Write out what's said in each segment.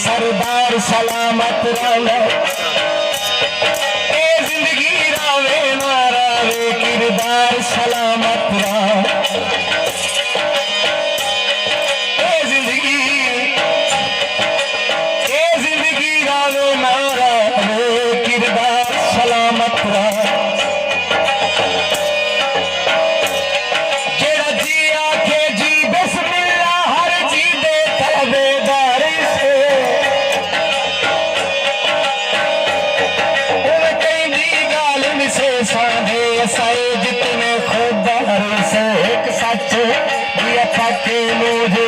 सरदार सलामत रहे ए जिंदगी रावे ना रावे किरदार सलामत रहे ए जिंदगी रावे ना रावे किरदार सलामत रहे जितने खुदार से एक सच दिया फाके मुझे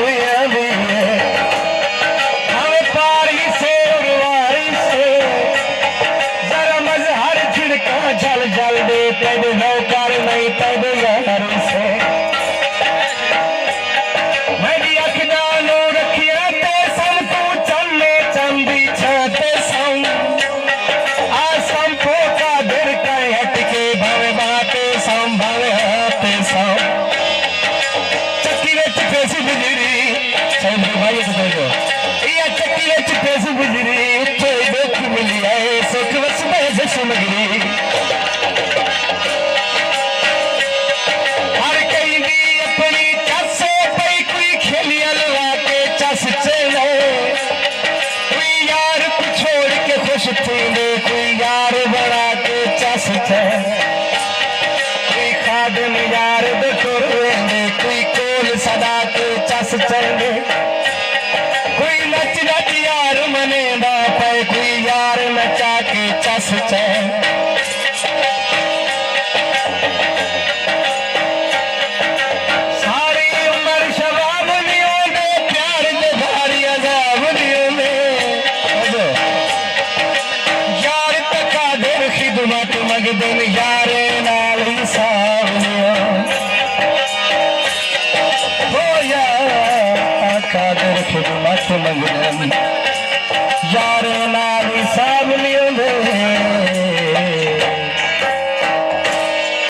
हमें पारी से उड़वारी से जरा मजहर छिड़का जल जल दे तब नौकर नहीं तब यार से मेरी अखदानो रखिया ते सम तू चले चंदी छते सम आ संपो का दिल का हटके भवे बाते संभव होते सम चक्की विच पैसी गुजरी सब भाई से कहो ये चक्की विच पैसी गुजरी तो दुख मिली है सुख वस में जश्नगिरी हर कहीं भी अपनी चस पई कोई खेलिया लगा के चस चले कोई यार को छोड़ के खुश थी कोई यार बना के चस चले खादम यार दे कोई कोल सदा के चस चले कोई नच नच यार मने ना पे कोई यार नचा के चस चले सारी उम्र शबाब लियो दे प्यार दे भारी अजाब लियो में यार तका देर खिदमत मगदन यारे नाल हिसाब लियो हो यार तका देर खिदमत मगदन यारे नाल